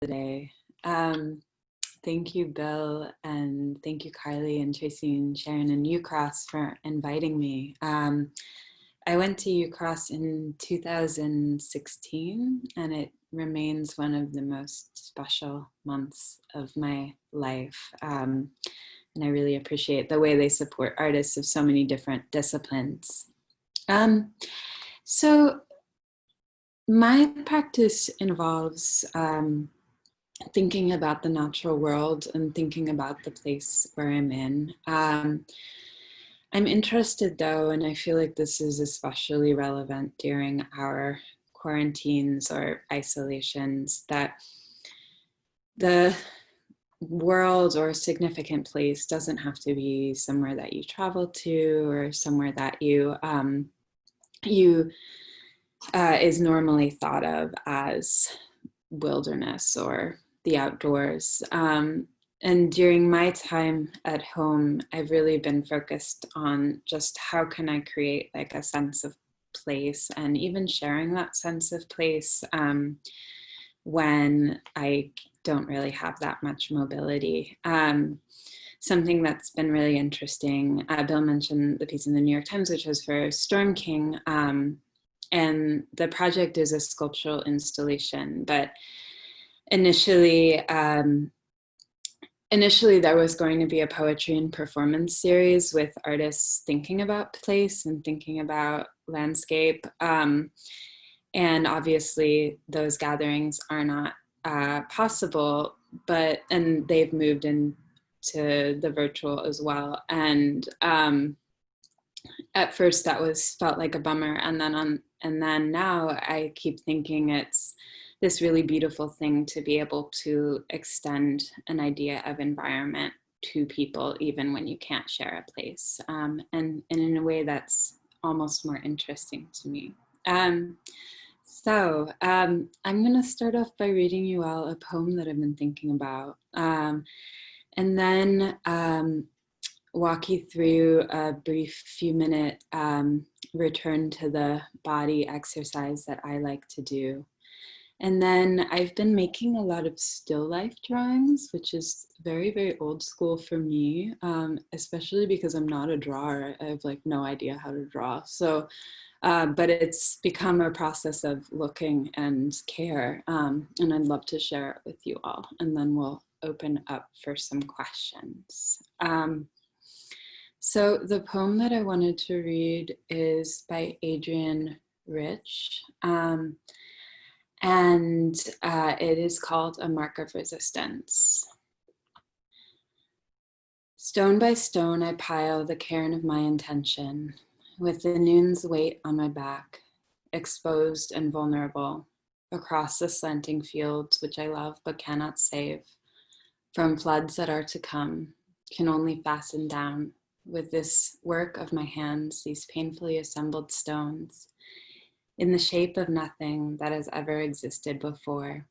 today. Thank you, Bill, and thank you, Carly and Tracy and Sharon and Ucross for inviting me. I went to Ucross in 2016, and it remains one of the most special months of my life. And I really appreciate the way they support artists of so many different disciplines. So my practice involves thinking about the natural world and thinking about the place where I'm in. I'm interested though, and I feel like this is especially relevant during our quarantines or isolations, that the world or significant place doesn't have to be somewhere that you travel to or somewhere that you is normally thought of as wilderness or the outdoors. And during my time at home, I've really been focused on just how can I create like a sense of place, and even sharing that sense of place when I don't really have that much mobility. Something that's been really interesting, Bill mentioned the piece in the New York Times, which was for Storm King. And the project is a sculptural installation, but initially there was going to be a poetry and performance series with artists thinking about place and thinking about landscape. And obviously those gatherings are not possible, and they've moved into the virtual as well. And at first that felt like a bummer. And then now I keep thinking it's this really beautiful thing to be able to extend an idea of environment to people, even when you can't share a place, and in a way that's almost more interesting to me. So I'm going to start off by reading you all a poem that I've been thinking about, and then walk you through a brief few-minute return to the body exercise that I like to do. And then I've been making a lot of still life drawings, which is very, very old school for me, especially because I'm not a drawer. I have like no idea how to draw. So, but it's become a process of looking and care. And I'd love to share it with you all. And then we'll open up for some questions. So the poem that I wanted to read is by Adrienne Rich. And it is called A Mark of Resistance. Stone by stone I pile the cairn of my intention, with the noon's weight on my back, exposed and vulnerable, across the slanting fields which I love but cannot save, from floods that are to come, can only fasten down, with this work of my hands, these painfully assembled stones, in the shape of nothing that has ever existed before.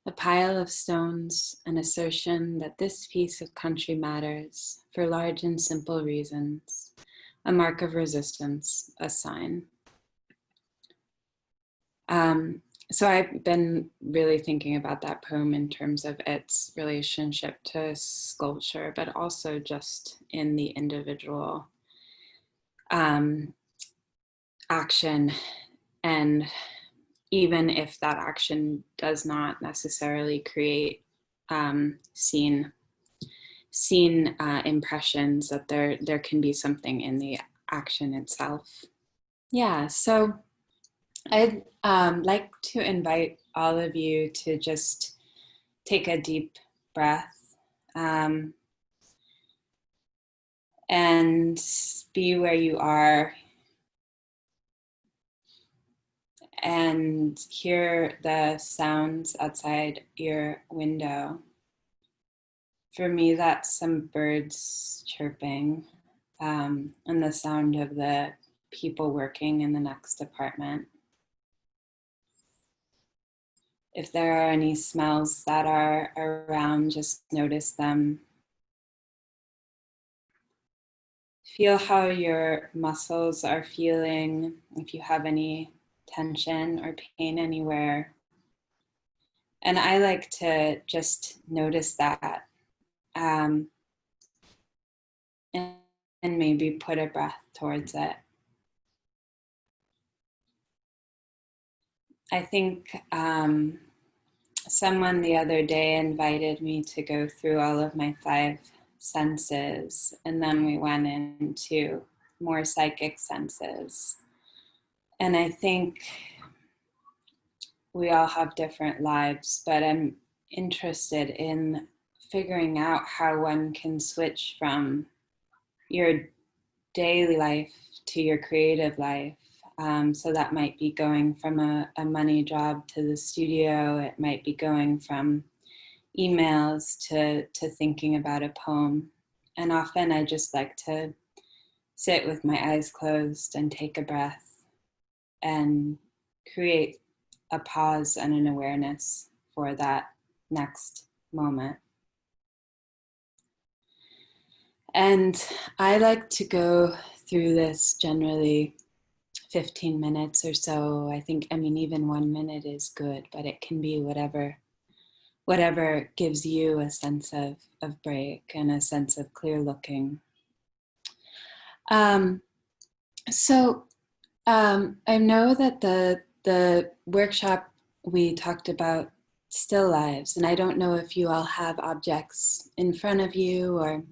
A pile of stones, an assertion that this piece of country matters for large and simple reasons, a mark of resistance, a sign. So I've been really thinking about that poem in terms of its relationship to sculpture, but also just in the individual action, and even if that action does not necessarily create seen impressions, that there can be something in the action itself. Yeah, so I'd like to invite all of you to just take a deep breath and be where you are, and hear the sounds outside your window. For me, that's some birds chirping, and the sound of the people working in the next apartment. If there are any smells that are around, just notice them. Feel how your muscles are feeling, if you have any tension or pain anywhere. And I like to just notice that, and, and maybe put a breath towards it. I think someone the other day invited me to go through all of my 5 senses, and then we went into more psychic senses. And I think we all have different lives, but I'm interested in figuring out how one can switch from your daily life to your creative life. So that might be going from a money job to the studio. It might be going from emails to thinking about a poem. And often I just like to sit with my eyes closed and take a breath and create a pause and an awareness for that next moment. And I like to go through this generally 15 minutes or so. I mean, even 1 minute is good, but it can be whatever gives you a sense of break and a sense of clear looking. I know that the workshop we talked about still lives, and I don't know if you all have objects in front of you, or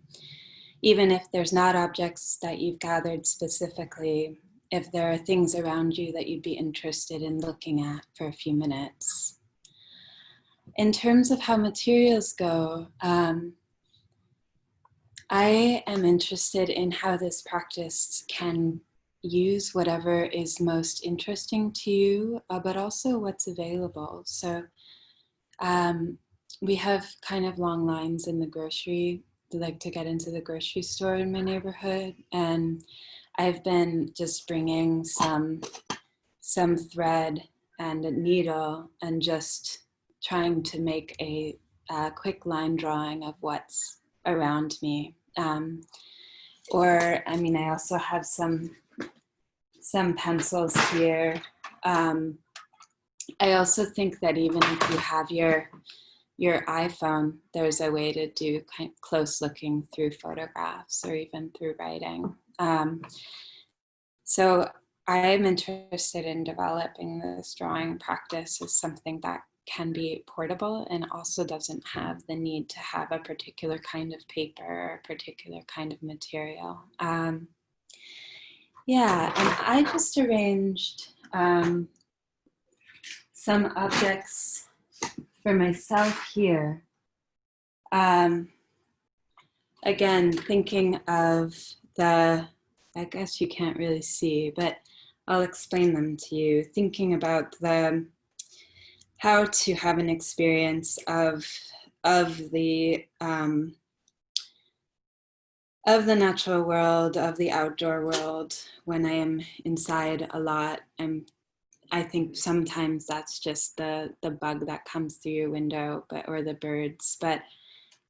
even if there's not objects that you've gathered specifically, if there are things around you that you'd be interested in looking at for a few minutes. In terms of how materials go, I am interested in how this practice can use whatever is most interesting to you, but also what's available. So we have kind of long lines in the grocery, like to get into the grocery store in my neighborhood. And I've been just bringing some thread and a needle and just trying to make a quick line drawing of what's around me. Or, I mean, I also have some pencils here. I also think that even if you have your iPhone, there's a way to do kind of close looking through photographs or even through writing. So I'm interested in developing this drawing practice as something that can be portable and also doesn't have the need to have a particular kind of paper or a particular kind of material. Yeah, and I just arranged some objects for myself here. Again, thinking of I guess you can't really see, but I'll explain them to you. Thinking about how to have an experience of the natural world, of the outdoor world when I am inside a lot. I think sometimes that's just the bug that comes through your window, or the birds. But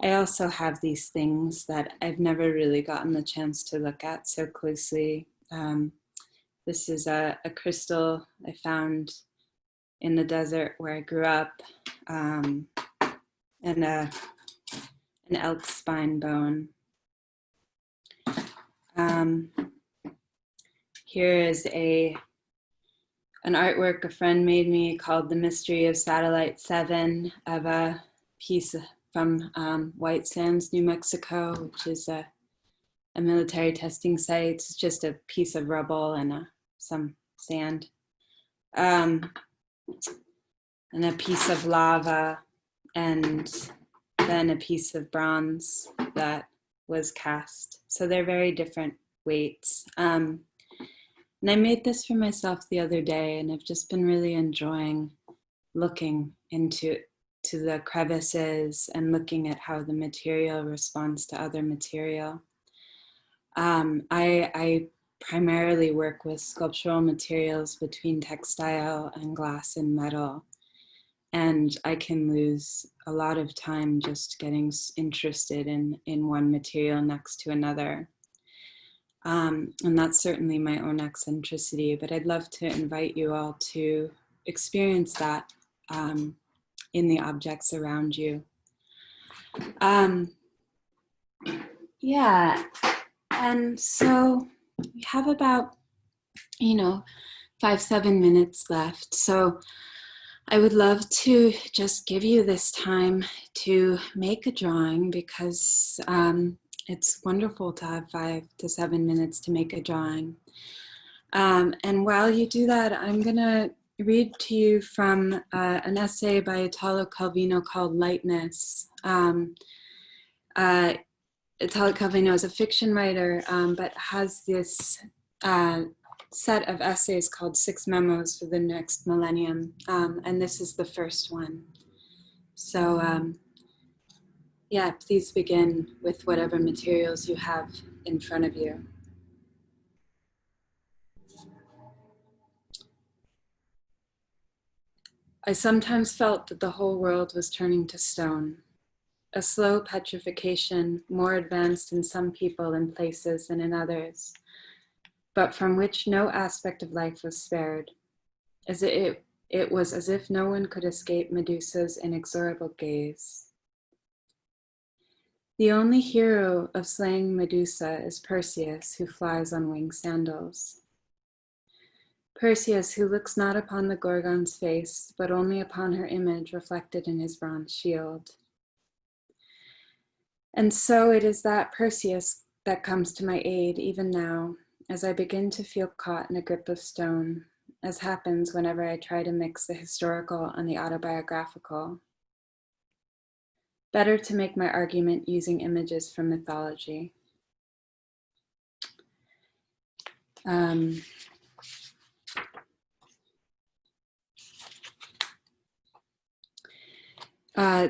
I also have these things that I've never really gotten the chance to look at so closely. This is a crystal I found in the desert where I grew up, and an elk spine bone. Here is an artwork a friend made me called The Mystery of Satellite 7, of a piece from White Sands, New Mexico, which is a military testing site. It's just a piece of rubble and some sand. And a piece of lava, and then a piece of bronze that was cast. So they're very different weights. And I made this for myself the other day, and I've just been really enjoying looking into the crevices and looking at how the material responds to other material. I primarily work with sculptural materials between textile and glass and metal. And I can lose a lot of time just getting interested in one material next to another. And that's certainly my own eccentricity, but I'd love to invite you all to experience that in the objects around you. Yeah, and so we have about, 5-7 minutes left. So I would love to just give you this time to make a drawing, because it's wonderful to have 5 to 7 minutes to make a drawing. And while you do that, I'm going to read to you from an essay by Italo Calvino called Lightness. Italo Calvino is a fiction writer, but has this set of essays called 6 Memos for the Next Millennium, and this is the first one. So yeah, please begin with whatever materials you have in front of you. I sometimes felt that the whole world was turning to stone, a slow petrification more advanced in some people and places than in others, but from which no aspect of life was spared, as it was as if no one could escape Medusa's inexorable gaze. The only hero of slaying Medusa is Perseus, who flies on winged sandals. Perseus, who looks not upon the Gorgon's face, but only upon her image reflected in his bronze shield. And so it is that Perseus that comes to my aid even now, as I begin to feel caught in a grip of stone, as happens whenever I try to mix the historical and the autobiographical. Better to make my argument using images from mythology.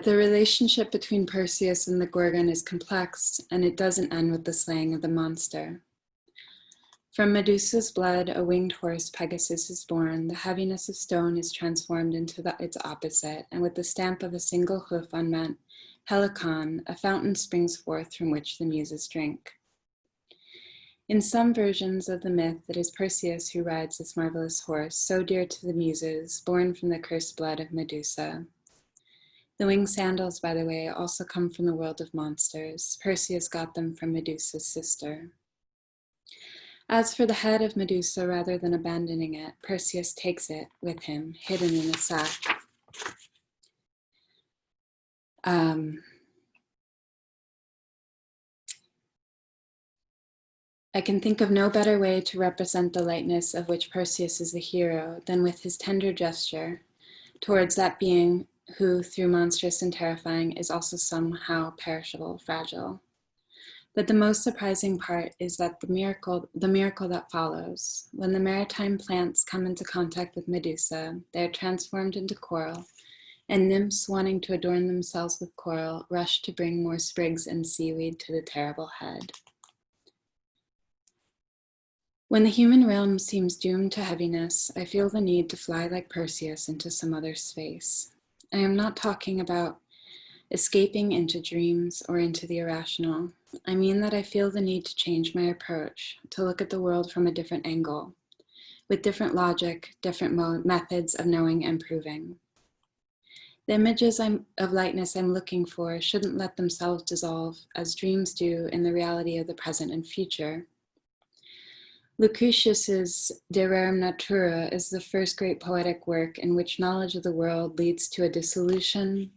The relationship between Perseus and the Gorgon is complex, and it doesn't end with the slaying of the monster. From Medusa's blood, a winged horse, Pegasus, is born. The heaviness of stone is transformed into its opposite, and with the stamp of a single hoof unmet, Helicon, a fountain springs forth from which the muses drink. In some versions of the myth, it is Perseus who rides this marvelous horse, so dear to the muses, born from the cursed blood of Medusa. The winged sandals, by the way, also come from the world of monsters. Perseus got them from Medusa's sister. As for the head of Medusa, rather than abandoning it, Perseus takes it with him, hidden in a sack. I can think of no better way to represent the lightness of which Perseus is the hero than with his tender gesture towards that being who, through monstrous and terrifying, is also somehow perishable, fragile. But the most surprising part is that the miracle that follows. When the maritime plants come into contact with Medusa, they are transformed into coral, and nymphs wanting to adorn themselves with coral rush to bring more sprigs and seaweed to the terrible head. When the human realm seems doomed to heaviness, I feel the need to fly like Perseus into some other space. I am not talking about escaping into dreams or into the irrational. I mean that I feel the need to change my approach, to look at the world from a different angle, with different logic, different methods of knowing and proving. The images of lightness I'm looking for shouldn't let themselves dissolve as dreams do in the reality of the present and future. Lucretius's De Rerum Natura is the first great poetic work in which knowledge of the world leads to a dissolution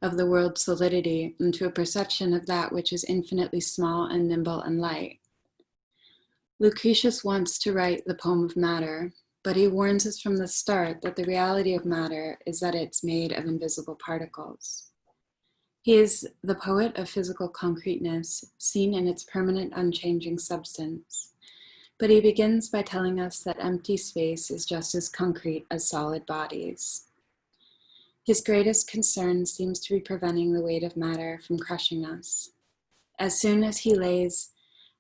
of the world's solidity into a perception of that which is infinitely small and nimble and light. Lucretius wants to write the poem of matter, but he warns us from the start that the reality of matter is that it's made of invisible particles. He is the poet of physical concreteness, seen in its permanent, unchanging substance. But he begins by telling us that empty space is just as concrete as solid bodies. His greatest concern seems to be preventing the weight of matter from crushing us. As soon as he lays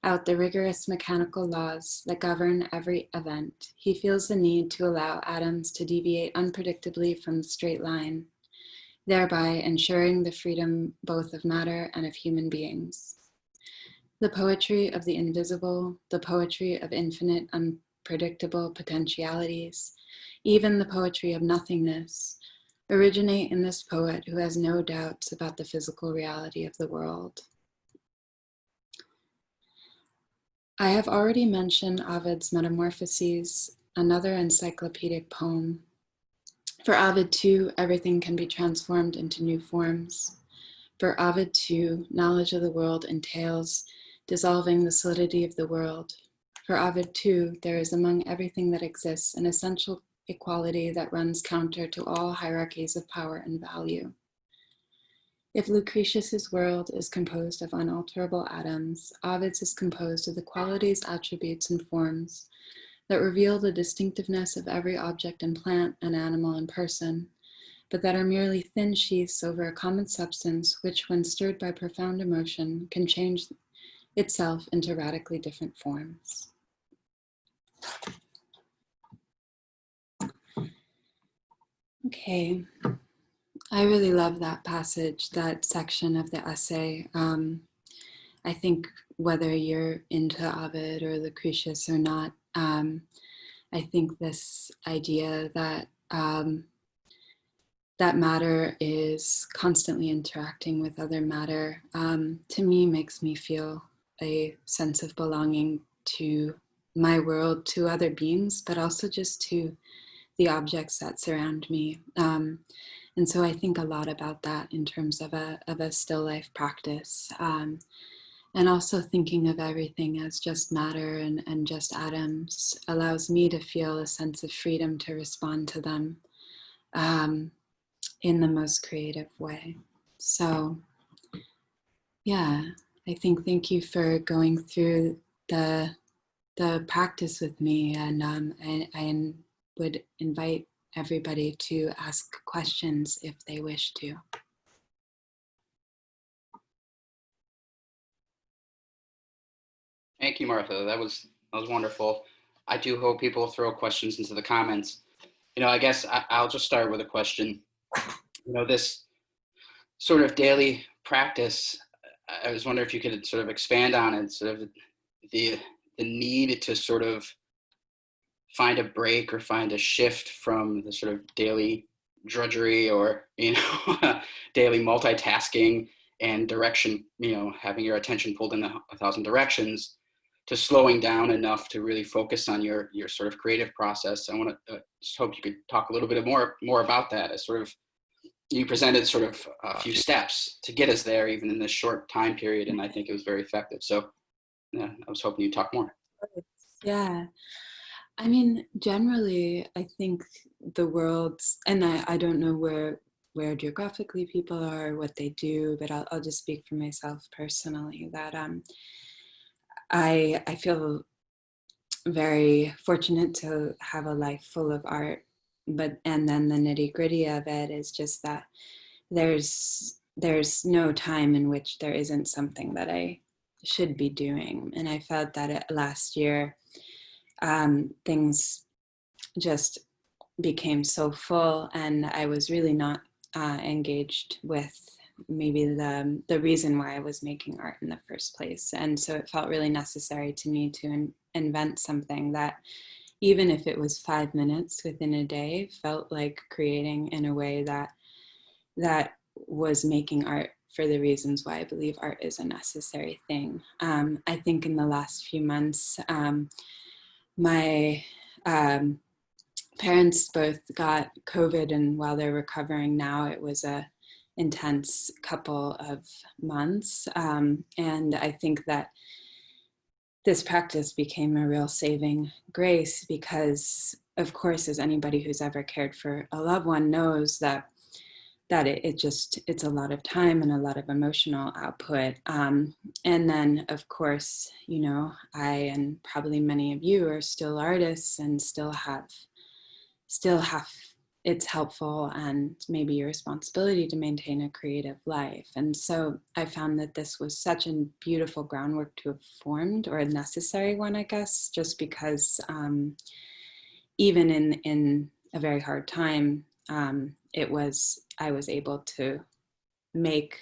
out the rigorous mechanical laws that govern every event, he feels the need to allow atoms to deviate unpredictably from the straight line, thereby ensuring the freedom both of matter and of human beings. The poetry of the invisible, the poetry of infinite, unpredictable potentialities, even the poetry of nothingness, originate in this poet who has no doubts about the physical reality of the world. I have already mentioned Ovid's Metamorphoses, another encyclopedic poem. For Ovid too, everything can be transformed into new forms. For Ovid too, knowledge of the world entails dissolving the solidity of the world. For Ovid too, there is among everything that exists an essential equality that runs counter to all hierarchies of power and value. If Lucretius's world is composed of unalterable atoms, Ovid's is composed of the qualities, attributes, and forms that reveal the distinctiveness of every object and plant and animal and person, but that are merely thin sheaths over a common substance which, when stirred by profound emotion, can change itself into radically different forms. Okay, I really love that passage, that section of the essay. I think whether you're into Ovid or Lucretius or not, I think this idea that that matter is constantly interacting with other matter, to me makes me feel a sense of belonging to my world, to other beings, but also just to the objects that surround me. And so I think a lot about that in terms of a still life practice. And also thinking of everything as just matter and just atoms allows me to feel a sense of freedom to respond to them in the most creative way. So yeah, I think thank you for going through the practice with me, and I would invite everybody to ask questions if they wish to. Thank you, Martha. That was wonderful. I do hope people throw questions into the comments. I guess I'll just start with a question. This sort of daily practice, I was wondering if you could sort of expand on it, sort of the need to sort of find a break or find a shift from the sort of daily drudgery or, daily multitasking and direction, having your attention pulled in a thousand directions, to slowing down enough to really focus on your sort of creative process. I want to just hope you could talk a little bit more about that. As sort of, you presented sort of a few steps to get us there, even in this short time period, and I think it was very effective. So yeah, I was hoping you'd talk more. Yeah. I mean, generally, I think the world's, and I don't know where geographically people are, what they do, but I'll just speak for myself personally, that I feel very fortunate to have a life full of art, and then the nitty gritty of it is just that there's no time in which there isn't something that I should be doing. And I felt that last year, things just became so full, and I was really not engaged with maybe the reason why I was making art in the first place. And so it felt really necessary to me to invent something that, even if it was 5 minutes within a day, felt like creating in a way that was making art for the reasons why I believe art is a necessary thing. I think in the last few months, my parents both got COVID, and while they're recovering now, it was a intense couple of months. And I think that this practice became a real saving grace because, of course, as anybody who's ever cared for a loved one knows, that it's a lot of time and a lot of emotional output. And then, of course, I and probably many of you are still artists and still have it's helpful and maybe your responsibility to maintain a creative life. And so I found that this was such a beautiful groundwork to have formed, or a necessary one, I guess, just because even in a very hard time, I was able to make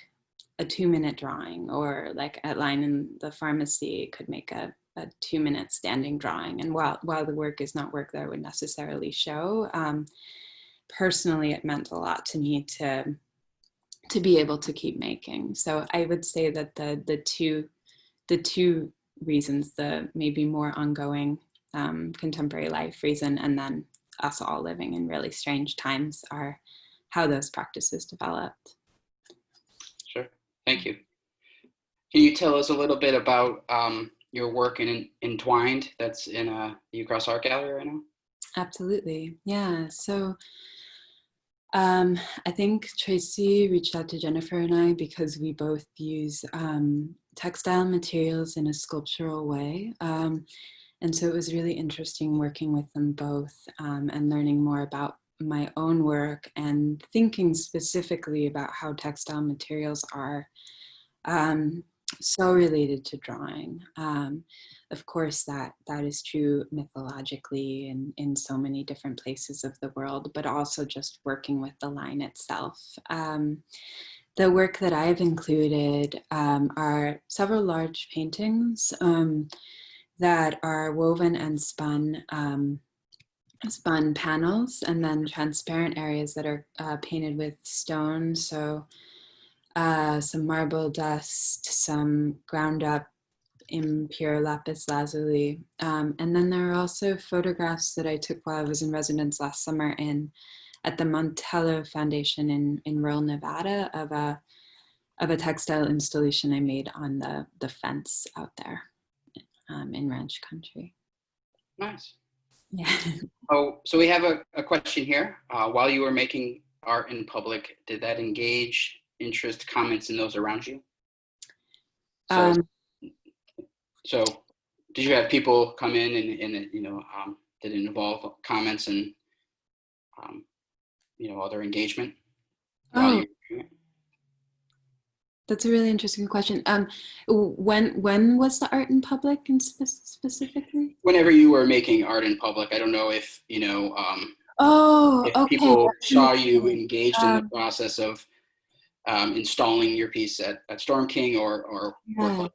a 2-minute drawing, or like at Line in the Pharmacy could make a 2-minute standing drawing. And while the work is not work that I would necessarily show, personally, it meant a lot to me to be able to keep making. So I would say that the two reasons, the maybe more ongoing contemporary life reason, and then us all living in really strange times, are how those practices developed. Sure. Thank you. Can you tell us a little bit about your work in Entwined that's in the Ucross Art Gallery right now? Absolutely. Yeah. So I think Tracy reached out to Jennifer and I because we both use textile materials in a sculptural way. And so it was really interesting working with them both and learning more about my own work and thinking specifically about how textile materials are so related to drawing. Of course, that is true mythologically and in so many different places of the world, but also just working with the line itself. The work that I've included are several large paintings that are woven and spun panels, and then transparent areas that are painted with stone. So some marble dust, some ground up impure lapis lazuli. And then there are also photographs that I took while I was in residence last summer at the Montello Foundation in rural Nevada of a textile installation I made on the fence out there in ranch country. Nice. Yeah. Oh, so we have a question here. While you were making art in public, did that engage interest, comments in those around you? So did you have people come in and did it involve comments and other engagement while you were doing it? That's a really interesting question. When was the art in public and specifically? Whenever you were making art in public, I don't know if if Okay. people saw you engaged in the process of installing your piece at Storm King or work like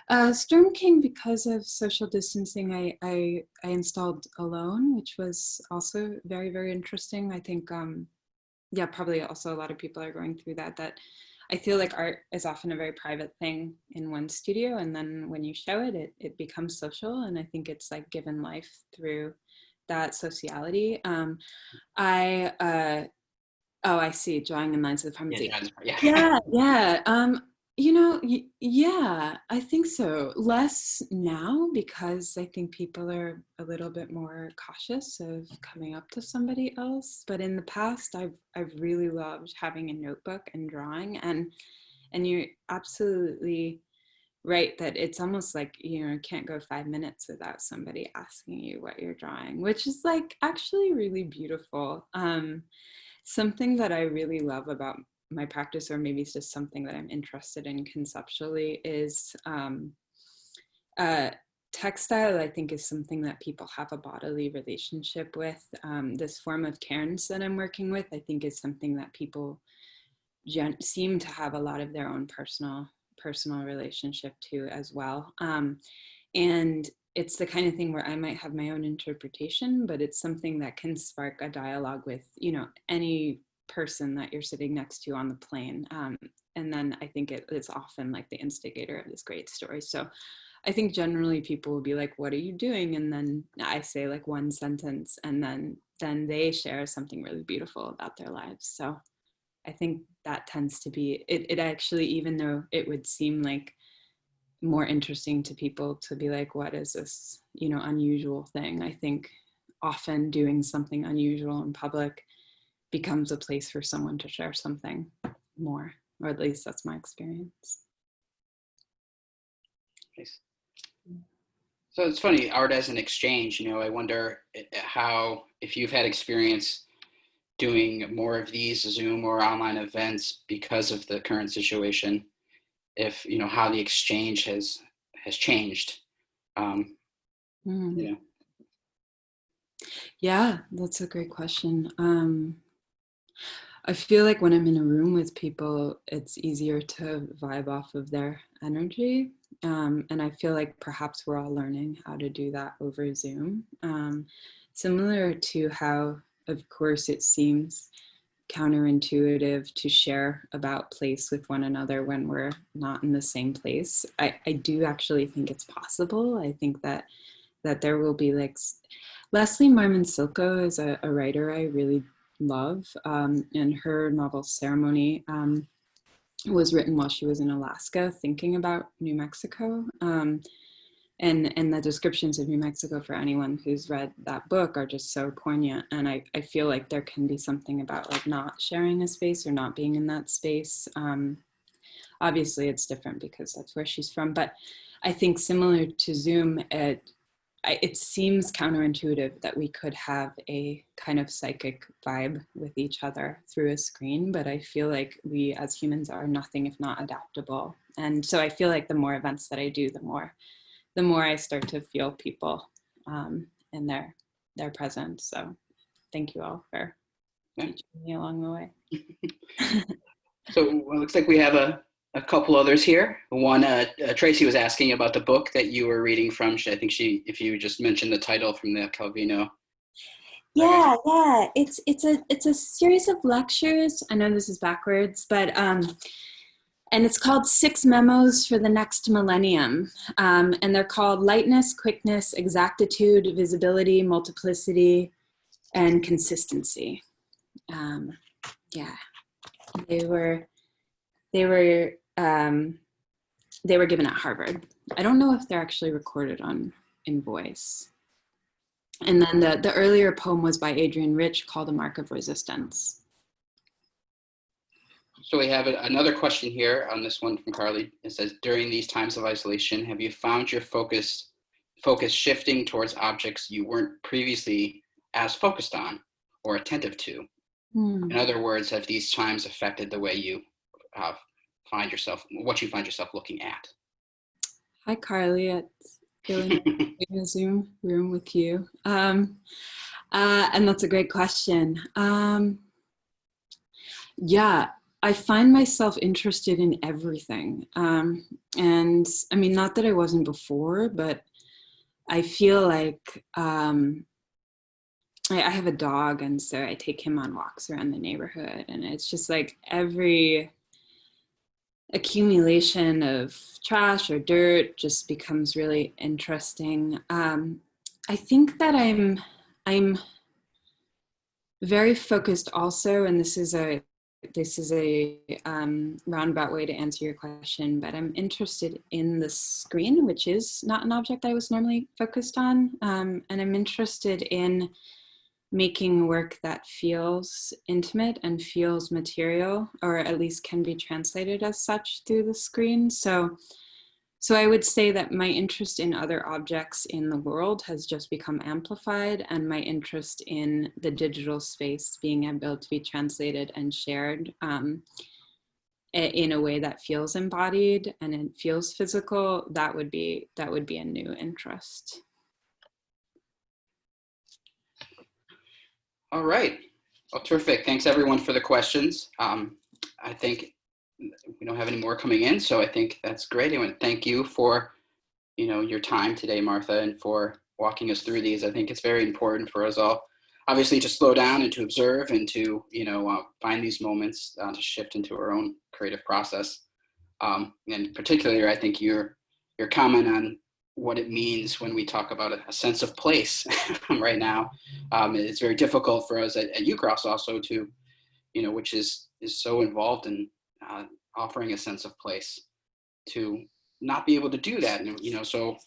that. Storm King, because of social distancing, I installed alone, which was also very, very interesting. I think, probably also a lot of people are going through that I feel like art is often a very private thing in one studio, and then when you show it, it becomes social, and I think it's like given life through that sociality. I see, drawing in lines of the pharmacy. Yeah. Yeah, I think so. Less now because I think people are a little bit more cautious of coming up to somebody else. But in the past, I've really loved having a notebook and drawing, and you're absolutely right that it's almost like can't go 5 minutes without somebody asking you what you're drawing, which is like actually really beautiful. Something that I really love about my practice, or maybe it's just something that I'm interested in conceptually, is textile. I think is something that people have a bodily relationship with. This form of cairns that I'm working with, I think, is something that people seem to have a lot of their own personal relationship to as well. And it's the kind of thing where I might have my own interpretation, but it's something that can spark a dialogue with, any person that you're sitting next to on the plane. And then I think it's often like the instigator of this great story. So I think generally people will be like, what are you doing? And then I say like one sentence, and then they share something really beautiful about their lives. So I think that tends to be, it actually, even though it would seem like more interesting to people to be like, what is this, unusual thing? I think often doing something unusual in public becomes a place for someone to share something more, or at least that's my experience. Nice. So it's funny, art as an exchange, I wonder how, if you've had experience doing more of these Zoom or online events because of the current situation, if how the exchange has changed. Yeah, that's a great question. I feel like when I'm in a room with people, it's easier to vibe off of their energy. And I feel like perhaps we're all learning how to do that over Zoom. Similar to how of course, it seems counterintuitive to share about place with one another when we're not in the same place. I do actually think it's possible. I think that there will be like Leslie Marmon Silko is a writer I really love, and her novel Ceremony was written while she was in Alaska thinking about New Mexico. And the descriptions of New Mexico for anyone who's read that book are just so poignant. And I feel like there can be something about like not sharing a space or not being in that space. Obviously it's different because that's where she's from, but I think similar to Zoom, it seems counterintuitive that we could have a kind of psychic vibe with each other through a screen, but I feel like we as humans are nothing if not adaptable. And so I feel like the more events that I do, the more I start to feel people and their presence. So thank you all for teaching me along the way. So it looks like we have a couple others here. One, Tracy was asking about the book that you were reading from. I think if you just mentioned the title from the Calvino. Yeah. It's a series of lectures. I know this is backwards, but and it's called 6 Memos for the Next Millennium. And they're called Lightness, Quickness, Exactitude, Visibility, Multiplicity, and Consistency. Yeah, they were given at Harvard. I don't know if they're actually recorded in voice. And then the earlier poem was by Adrienne Rich called A Mark of Resistance. So we have another question here on this one from Carly. It says, during these times of isolation, have you found your focus shifting towards objects you weren't previously as focused on or attentive to? In other words, have these times affected the way you find yourself looking at? Hi, Carly. It's really nice to be in a Zoom room with you. And that's a great question. Yeah. I find myself interested in everything. And I mean, not that I wasn't before, but I feel like I have a dog, and so I take him on walks around the neighborhood, and it's just like every accumulation of trash or dirt just becomes really interesting. I think that I'm very focused also, and this is a roundabout way to answer your question, but I'm interested in the screen, which is not an object I was normally focused on. And I'm interested in making work that feels intimate and feels material, or at least can be translated as such through the screen. So I would say that my interest in other objects in the world has just become amplified, and my interest in the digital space being able to be translated and shared in a way that feels embodied and it feels physical, that would be a new interest. All right. Well, terrific. Thanks everyone for the questions. I think we don't have any more coming in, so I think that's great. I want to thank you for, your time today, Martha, and for walking us through these. I think it's very important for us all, obviously, to slow down and to observe and to, find these moments to shift into our own creative process. And particularly, I think your comment on what it means when we talk about a sense of place right now. It's very difficult for us at Ucross also to, which is so involved in offering a sense of place, to not be able to do that. And, so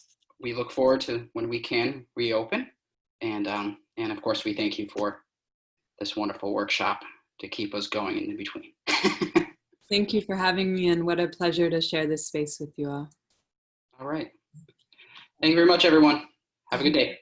we look forward to when we can reopen. And of course, we thank you for this wonderful workshop to keep us going in between. Thank you for having me, and what a pleasure to share this space with you all. All right. Thank you very much, everyone. Have a good day.